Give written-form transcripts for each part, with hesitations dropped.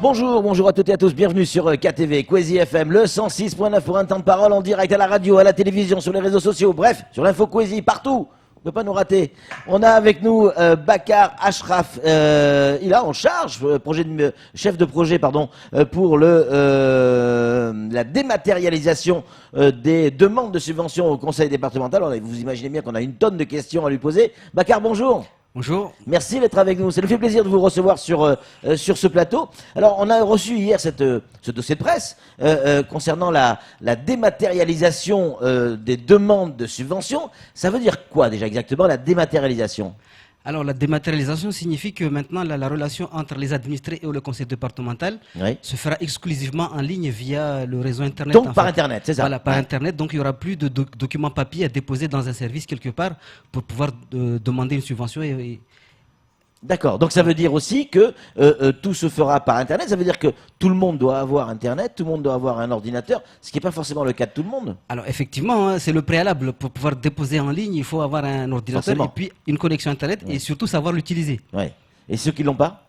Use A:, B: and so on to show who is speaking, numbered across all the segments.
A: Bonjour, bonjour à toutes et à tous, bienvenue sur KTV, Kwezi FM, le 106.9 pour un temps de parole en direct à la radio, à la télévision, sur les réseaux sociaux, bref, sur l'info Kwezi, partout. On ne peut pas nous rater. On a avec nous Bakar Ashraf, il a en charge, chef de projet pour la dématérialisation des demandes de subventions au conseil départemental. Vous imaginez bien qu'on a une tonne de questions à lui poser. Bakar, bonjour.
B: Bonjour.
A: Merci d'être avec nous. Ça nous fait plaisir de vous recevoir sur ce plateau. Alors, on a reçu hier ce dossier de presse concernant la dématérialisation des demandes de subventions. Ça veut dire quoi déjà exactement, la dématérialisation ?
B: Alors, la dématérialisation signifie que maintenant, la relation entre les administrés et le conseil départemental se fera exclusivement en ligne via le réseau Internet.
A: Donc, par Internet, c'est ça ?
B: Voilà, par Internet. Donc, il n'y aura plus de documents papier à déposer dans un service quelque part pour pouvoir demander une subvention.
A: D'accord. Donc, ça veut dire aussi que tout se fera par Internet. Ça veut dire que tout le monde doit avoir Internet, tout le monde doit avoir un ordinateur, ce qui n'est pas forcément le cas de tout le monde.
B: Alors, effectivement, c'est le préalable. Pour pouvoir déposer en ligne, il faut avoir un ordinateur et puis une connexion Internet et surtout savoir l'utiliser.
A: Ouais. Et ceux qui ne l'ont pas ?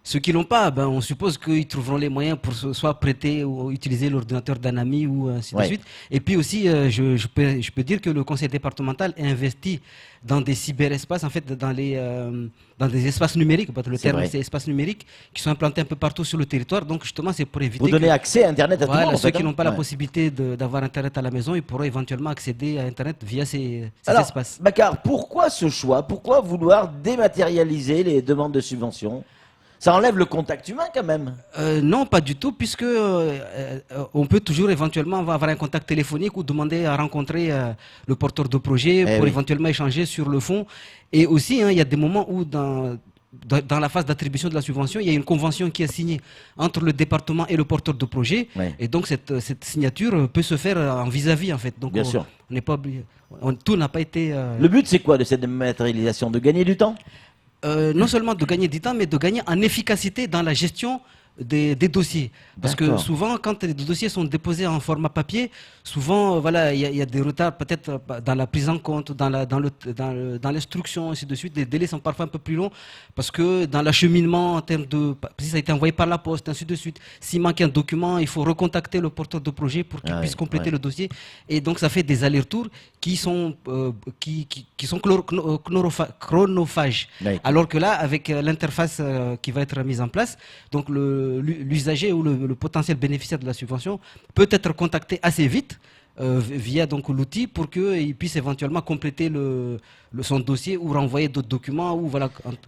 B: Ceux qui l'ont pas, on suppose qu'ils trouveront les moyens pour soit prêter ou utiliser l'ordinateur d'un ami ou ainsi de suite. Et puis aussi, je peux dire que le conseil départemental est investi dans des cyberespaces, en fait, dans des espaces numériques. Le terme, c'est espaces numériques qui sont implantés un peu partout sur le territoire. Donc, justement, c'est pour éviter.
A: Vous donnez accès à Internet à tout le monde.
B: Ceux qui n'ont pas la possibilité d'avoir Internet à la maison, ils pourront éventuellement accéder à Internet via ces espaces.
A: Bakar, pourquoi ce choix ? Pourquoi vouloir dématérialiser les demandes de subventions ? Ça enlève le contact humain quand même.
B: Non, pas du tout, puisque on peut toujours éventuellement avoir un contact téléphonique ou demander à rencontrer le porteur de projet pour éventuellement échanger sur le fond. Et aussi, il y a des moments où dans la phase d'attribution de la subvention, il y a une convention qui est signée entre le département et le porteur de projet. Et donc, cette signature peut se faire en vis-à-vis, en fait. Donc,
A: bien sûr.
B: On n'est pas obligé. Tout n'a pas été...
A: Le but, c'est quoi de cette dématérialisation ? De gagner du temps ?
B: Non seulement de gagner du temps, mais de gagner en efficacité dans la gestion des dossiers. Parce que souvent, quand les dossiers sont déposés en format papier, souvent, il y a des retards peut-être dans la prise en compte, dans l'instruction, ainsi de suite. Les délais sont parfois un peu plus longs parce que dans l'acheminement, en termes de... Si ça a été envoyé par la poste, ainsi de suite. S'il manque un document, il faut recontacter le porteur de projet pour qu'il puisse compléter le dossier. Et donc, ça fait des allers-retours qui sont chronophages. Alors que là, avec l'interface qui va être mise en place, donc l'usager ou le potentiel bénéficiaire de la subvention peut être contacté assez vite via donc l'outil pour qu'il puisse éventuellement compléter son dossier ou renvoyer d'autres documents.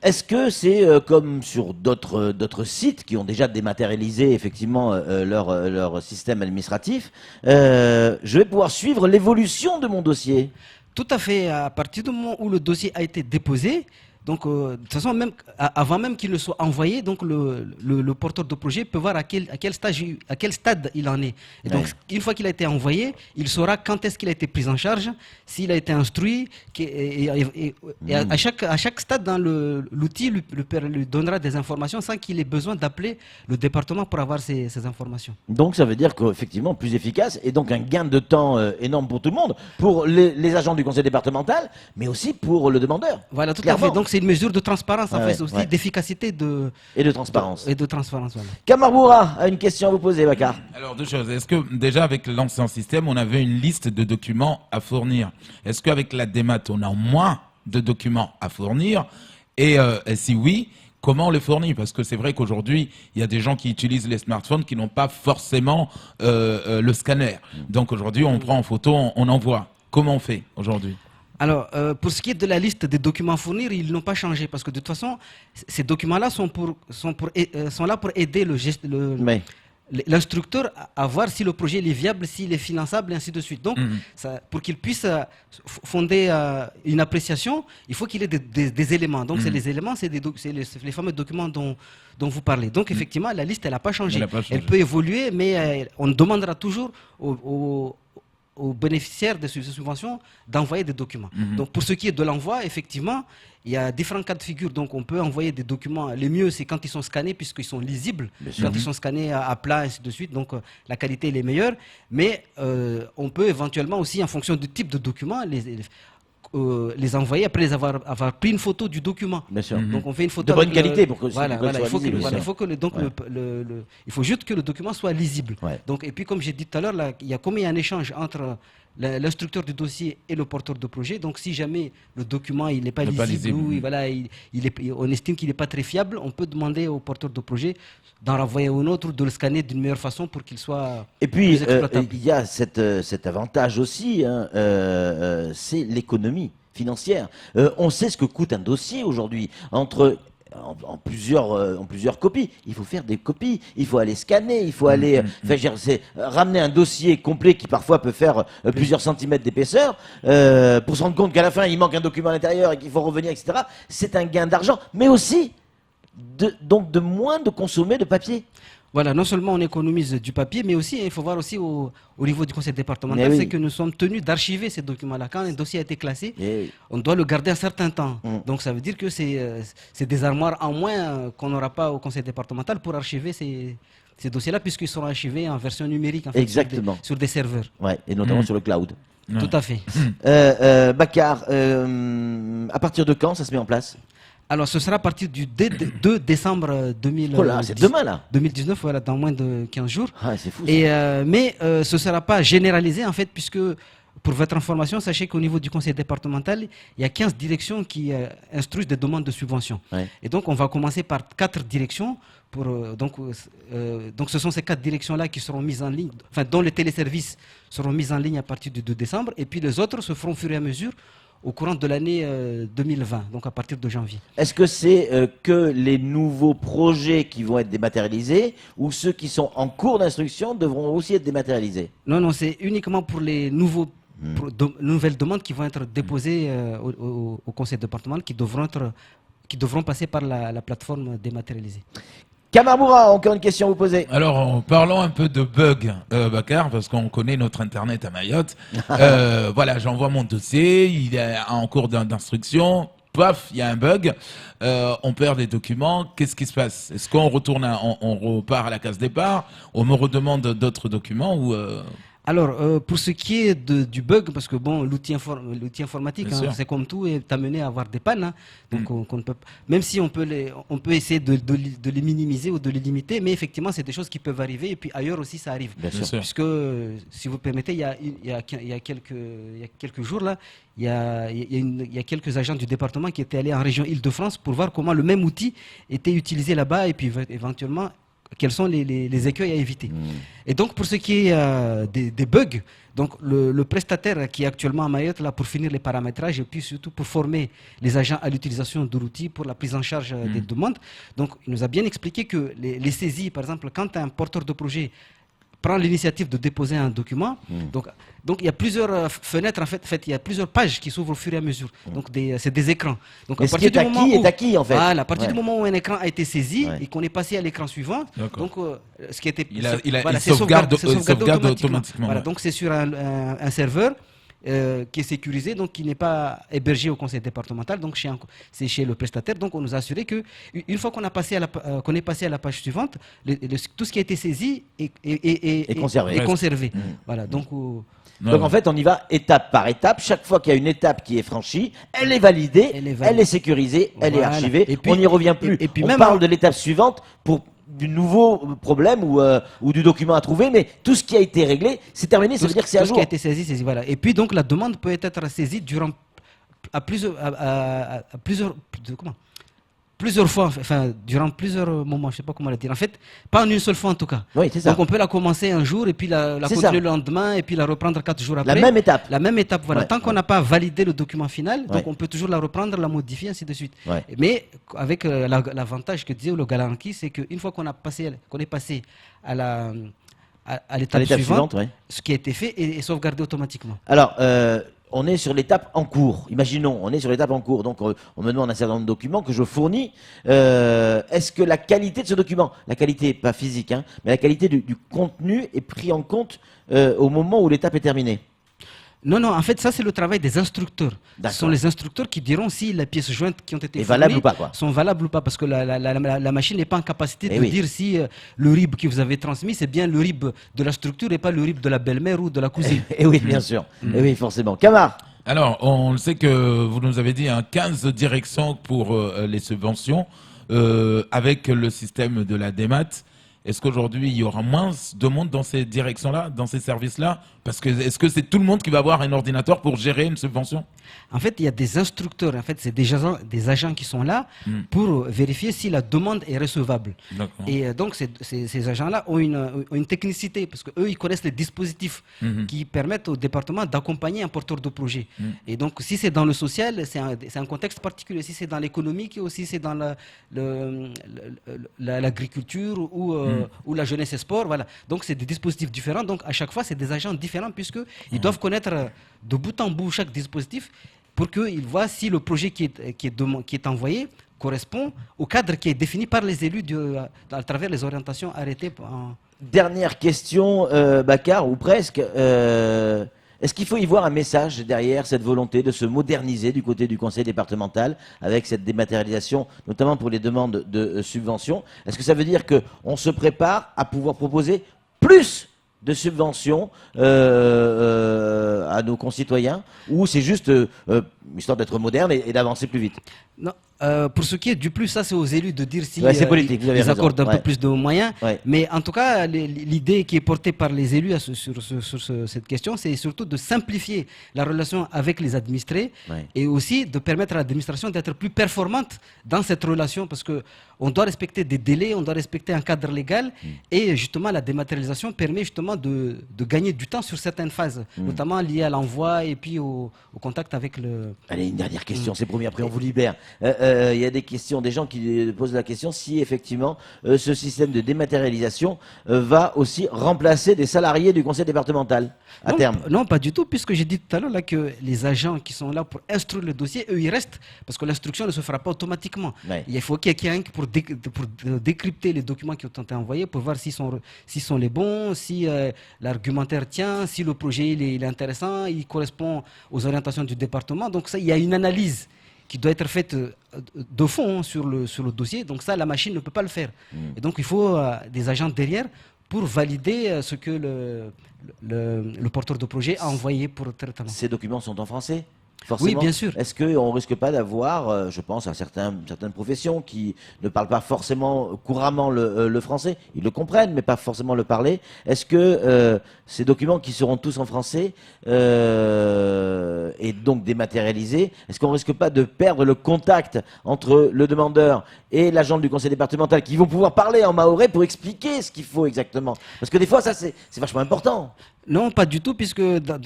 A: Est-ce que c'est comme sur d'autres sites qui ont déjà dématérialisé effectivement leur système administratif, je vais pouvoir suivre l'évolution de mon dossier ?
B: Tout à fait. À partir du moment où le dossier a été déposé, donc, de toute façon, avant même qu'il ne soit envoyé, donc le porteur de projet peut voir à quel stade il en est. Et donc, une fois qu'il a été envoyé, il saura quand est-ce qu'il a été pris en charge, s'il a été instruit. Et à chaque stade, l'outil lui donnera des informations sans qu'il ait besoin d'appeler le département pour avoir ces informations.
A: Donc, ça veut dire qu'effectivement, plus efficace et donc un gain de temps énorme pour tout le monde, pour les agents du conseil départemental, mais aussi pour le demandeur.
B: Voilà, tout à fait. Donc, c'est une mesure de transparence, en fait, aussi d'efficacité
A: et de transparence.
B: Et de transparence, voilà.
A: Kamarboura a une question à vous poser, Bakar.
C: Alors, deux choses. Est-ce que déjà avec l'ancien système, on avait une liste de documents à fournir ? Est-ce qu'avec la démat, on a moins de documents à fournir ? Et si oui, comment on les fournit ? Parce que c'est vrai qu'aujourd'hui, il y a des gens qui utilisent les smartphones qui n'ont pas forcément le scanner. Donc aujourd'hui, on prend en photo, on envoie. Comment on fait aujourd'hui ?
B: Alors, pour ce qui est de la liste des documents à fournir, ils n'ont pas changé parce que de toute façon, ces documents-là sont là pour aider l'instructeur à voir si le projet est viable, s'il est finançable, et ainsi de suite. Donc, pour qu'il puisse fonder une appréciation, il faut qu'il ait des éléments. Donc, les éléments, c'est les fameux documents dont vous parlez. Donc, effectivement, la liste, elle n'a pas changé. Elle peut évoluer, mais on demandera toujours aux bénéficiaires de ces subventions d'envoyer des documents. Donc pour ce qui est de l'envoi, effectivement, il y a différents cas de figure. Donc on peut envoyer des documents. Les mieux, c'est quand ils sont scannés, puisqu'ils sont lisibles. Quand ils sont scannés à plat, ainsi de suite. Donc la qualité elle est meilleure. Mais on peut éventuellement aussi, en fonction du type de document, les envoyer après avoir pris une photo du document.
A: Bien sûr.
B: Donc on fait une photo
A: De bonne
B: avec le-
A: qualité pour que
B: voilà,
A: pour que
B: voilà,
A: ce
B: il
A: soit
B: faut que,
A: lisible,
B: voilà,
A: bien
B: il faut que donc
A: Ouais.
B: il faut juste que le document soit lisible.
A: Ouais.
B: Donc et puis comme j'ai dit tout à l'heure, là, il y a comme il y a un échange entre l'instructeur du dossier et le porteur de projet. Donc si jamais le document il n'est pas
C: N'est pas
B: lisible
C: lisible.
B: ou voilà, on estime qu'il n'est pas très fiable, on peut demander au porteur de projet d'en renvoyer un autre ou de le scanner d'une meilleure façon pour qu'il soit
A: Et puis,
B: plus exploitable.
A: il y a cet avantage aussi, hein, c'est l'économie financière. On sait ce que coûte un dossier aujourd'hui, en plusieurs copies. Il faut faire des copies, il faut aller scanner, il faut aller enfin, je veux dire, ramener un dossier complet qui parfois peut faire plusieurs centimètres d'épaisseur, pour se rendre compte qu'à la fin, il manque un document à l'intérieur et qu'il faut revenir, etc. C'est un gain d'argent, mais aussi donc de moins de consommer de papier.
B: Voilà, non seulement on économise du papier, mais aussi il faut voir aussi au niveau du conseil départemental,
A: Mais oui.
B: c'est que nous sommes tenus d'archiver ces documents-là. Quand un dossier a été classé,
A: Et-
B: on doit le garder un certain temps.
A: Mm.
B: Donc ça veut dire que c'est des armoires en moins qu'on n'aura pas au conseil départemental pour archiver ces dossiers-là, puisqu'ils seront archivés en version numérique, en fait,
A: Exactement.
B: sur des serveurs.
A: Ouais, et notamment sur le cloud.
C: Ouais.
B: Tout à fait.
A: Bakar, à partir de quand ça se met en place?
B: Alors ce sera à partir du 2 décembre 2019.
A: Oh là, c'est demain là.
B: 2019, voilà, dans moins de 15 jours.
A: Ah, c'est fou. Ça.
B: Et, mais ce ne sera pas généralisé en fait, puisque pour votre information, sachez qu'au niveau du conseil départemental, il y a 15 directions qui instruisent des demandes de subventions.
A: Ouais.
B: Et donc on va commencer par 4 directions. Donc ce sont ces 4 directions-là qui seront mises en ligne, enfin dont les téléservices seront mis en ligne à partir du 2 décembre. Et puis les autres se feront au fur et à mesure au courant de l'année 2020, donc à partir de janvier.
A: Est-ce que c'est que les nouveaux projets qui vont être dématérialisés ou ceux qui sont en cours d'instruction devront aussi être dématérialisés?
B: Non, non, c'est uniquement pour les nouvelles demandes qui vont être déposées au conseil départemental, qui devront passer par la plateforme dématérialisée.
A: Kamar encore une question à vous poser.
C: Alors, parlons un peu de bug, Bakar, parce qu'on connaît notre Internet à Mayotte. Voilà, j'envoie mon dossier, il est en cours d'instruction. Paf, il y a un bug, on perd des documents, qu'est-ce qui se passe? Est-ce qu'on retourne, on repart à la case départ, on me redemande d'autres documents ou
B: Alors, pour ce qui est du bug, parce que bon, l'outil informatique,
C: Bien sûr.
B: c'est comme tout, est amené à avoir des pannes. Hein. Donc, qu'on ne peut, même si on peut essayer de les minimiser ou de les limiter, mais effectivement, c'est des choses qui peuvent arriver. Et puis ailleurs aussi, ça arrive.
A: Bien sûr.
B: Puisque, si vous permettez, il y a quelques jours, là, il y a quelques agents du département qui étaient allés en région Île-de-France pour voir comment le même outil était utilisé là-bas et puis éventuellement quels sont les écueils à éviter. Et donc pour ce qui est des bugs, donc le prestataire qui est actuellement à Mayotte là pour finir les paramétrages et puis surtout pour former les agents à l'utilisation de l'outil pour la prise en charge des demandes, donc il nous a bien expliqué que les saisies, par exemple, quand un porteur de projet prend l'initiative de déposer un document. Donc il y a plusieurs fenêtres, en fait, il y a plusieurs pages qui s'ouvrent au fur et à mesure. Donc c'est des écrans. Donc
A: Mais ce qui est acquis est acquis en fait.
B: Voilà, à partir
A: Ouais.
B: du moment où un écran a été saisi
A: Ouais.
B: et qu'on est passé à l'écran suivant,
C: D'accord.
B: donc ce qui était
C: Il
B: c'est
C: sauvegarde
B: sauvegardé
C: automatiquement,
B: Voilà,
C: ouais.
B: donc c'est sur un serveur. Qui est sécurisé, donc qui n'est pas hébergé au conseil départemental, donc c'est chez le prestataire. Donc on nous a assuré que une fois qu'on est passé à la page suivante, tout ce qui a été saisi est
A: conservé.
B: est conservé. Voilà, donc
A: Donc en fait, on y va étape par étape. Chaque fois qu'il y a une étape qui est franchie, elle est validée, elle est sécurisée, elle est
B: Voilà.
A: archivée.
B: Et puis-
A: on n'y revient plus.
B: et puis
A: on
B: même
A: parle
B: en-
A: de l'étape suivante pour du nouveau problème ou du document à trouver, mais tout ce qui a été réglé, c'est terminé. Ça veut dire que c'est à
B: tout ce
A: jour.
B: qui a été saisi, voilà. Et puis donc la demande peut être saisie durant plusieurs fois, enfin durant plusieurs moments, je sais pas comment le dire. En fait, pas en une seule fois en tout cas.
A: Oui, c'est ça.
B: Donc on peut la commencer un jour et puis la
A: C'est
B: continuer
A: ça.
B: le lendemain et puis la reprendre 4 jours après.
A: La même étape.
B: La même étape, voilà.
A: Ouais,
B: Tant qu'on n'a pas validé le document final, donc
A: Ouais.
B: on peut toujours la reprendre, la modifier, ainsi de suite.
A: Ouais.
B: Mais avec l'avantage que disait le Galanki, c'est qu'une fois qu'on est passé à l'étape suivante,
A: ouais.
B: ce qui a été fait est sauvegardé automatiquement.
A: Alors, on est sur l'étape en cours. Imaginons, on est sur l'étape en cours. Donc, on me demande un certain nombre de documents que je fournis. Est-ce que la qualité de ce document, la qualité, pas physique, hein, mais la qualité du contenu est pris en compte au moment où l'étape est terminée?
B: Non, non, en fait, ça, c'est le travail des instructeurs. Ce
A: D'accord.
B: sont les instructeurs qui diront si les pièces jointes qui ont été
A: Est
B: fournies
A: valable ou pas, quoi.
B: sont valables ou pas. Parce que la machine n'est pas en capacité
A: Eh
B: de
A: oui.
B: dire si le RIB que vous avez transmis, c'est bien le RIB de la structure et pas le RIB de la belle-mère ou de la cousine.
A: Eh oui, bien sûr. Eh oui, forcément. Kamar,
C: Alors, on le sait que vous nous avez dit 15 directions pour les subventions avec le système de la démat. Est-ce qu'aujourd'hui, il y aura moins de monde dans ces directions-là, dans ces services-là? Parce que est-ce que c'est tout le monde qui va avoir un ordinateur pour gérer une subvention?
B: En fait, il y a des instructeurs, en fait, c'est des agents qui sont là pour vérifier si la demande est recevable. Et donc, ces agents-là ont une technicité, parce qu'eux, ils connaissent les dispositifs qui permettent au département d'accompagner un porteur de projet. Et donc, si c'est dans le social, c'est un contexte particulier. Si c'est dans l'économique, ou si c'est dans l'agriculture ou la jeunesse et sport, voilà. Donc, c'est des dispositifs différents. Donc, à chaque fois, c'est des agents différents, puisqu'ils doivent connaître de bout en bout chaque dispositif pour qu'ils voient si le projet qui est envoyé correspond au cadre qui est défini par les élus à travers les orientations arrêtées.
A: Dernière question, Bakar, ou presque. Est-ce qu'il faut y voir un message derrière cette volonté de se moderniser du côté du conseil départemental avec cette dématérialisation, notamment pour les demandes de subventions? Est-ce que ça veut dire qu'on se prépare à pouvoir proposer plus de subventions à nos concitoyens, ou c'est juste histoire d'être moderne et d'avancer plus vite?
B: Non, pour ce qui est du plus, ça c'est aux élus de dire si
A: c'est politique,
B: ils accordent un peu plus de moyens.
A: Ouais.
B: Mais en tout cas, l'idée qui est portée par les élus sur cette question, c'est surtout de simplifier la relation avec les administrés et aussi de permettre à l'administration d'être plus performante dans cette relation, parce que on doit respecter des délais, on doit respecter un cadre légal et justement la dématérialisation permet justement de gagner du temps sur certaines phases, notamment liées à l'envoi et puis au contact avec le...
A: Allez, une dernière question, c'est promis, après on vous libère. Il y a des questions, des gens qui posent la question si effectivement ce système de dématérialisation va aussi remplacer des salariés du conseil départemental à terme.
B: Non, pas du tout, puisque j'ai dit tout à l'heure là, que les agents qui sont là pour instruire le dossier, eux, ils restent, parce que l'instruction ne se fera pas automatiquement. Il faut qu'il y ait quelqu'un pour décrypter les documents qui ont été envoyés, pour voir s'ils sont les bons, si l'argumentaire tient, si le projet il est intéressant, il correspond aux orientations du département. Donc ça, il y a une analyse qui doit être faite de fond sur le dossier. Donc ça, la machine ne peut pas le faire. Et donc il faut des agents derrière pour valider ce que le porteur de projet a envoyé pour traitement.
A: Ces documents sont en français? Forcément.
B: Oui, bien sûr.
A: Est-ce qu'on ne risque pas d'avoir, je pense à certaines professions qui ne parlent pas forcément couramment le français, ils le comprennent, mais pas forcément le parler. Est-ce que ces documents qui seront tous en français et donc dématérialisés, est-ce qu'on ne risque pas de perdre le contact entre le demandeur et l'agent du conseil départemental qui vont pouvoir parler en mahorais pour expliquer ce qu'il faut exactement? Parce que des fois, ça c'est vachement important.
B: Non, pas du tout, puisque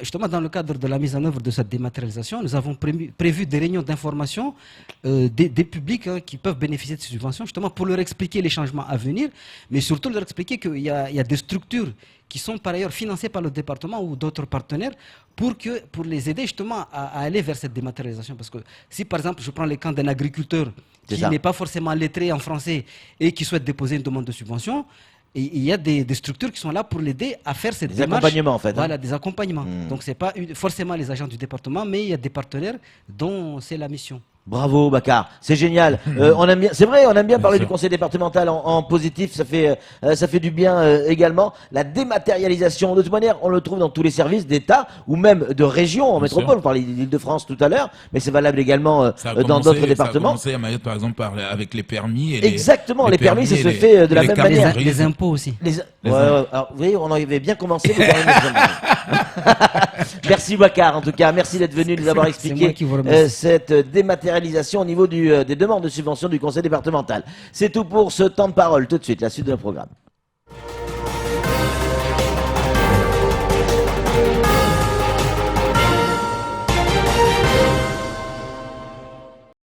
B: justement dans le cadre de la mise en œuvre de cette dématérialisation, nous avons prévu des réunions d'information des publics qui peuvent bénéficier de ces subventions, justement pour leur expliquer les changements à venir, mais surtout leur expliquer qu'il y a des structures qui sont par ailleurs financées par le département ou d'autres partenaires pour les aider justement à aller vers cette dématérialisation. Parce que si par exemple je prends le cas d'un agriculteur qui n'est pas forcément lettré en français et qui souhaite déposer une demande de subvention, et il y a des structures qui sont là pour l'aider à faire cette démarche. Des accompagnements en fait. Voilà, des accompagnements. Donc c'est pas forcément les agents du département, mais il y a des partenaires dont c'est la mission.
A: Bravo Bakar, c'est génial. On aime bien, c'est vrai, on aime bien parler du conseil départemental en positif, ça fait du bien également. La dématérialisation, de toute manière, on le trouve dans tous les services d'État ou même de région en métropole. On parlait d'Île-de-France tout à l'heure, mais c'est valable également dans d'autres départements.
C: Ça a commencé à Mayotte par exemple avec les permis.
A: Exactement, les permis, ça se fait de la même manière.
B: Les impôts aussi.
A: Alors, vous voyez, on avait bien commencé. Merci Bakar, en tout cas, merci d'être venu nous avoir expliqué cette dématérialisation au niveau des demandes de subvention du conseil départemental. C'est tout pour ce temps de parole. Tout de suite, la suite de notre programme.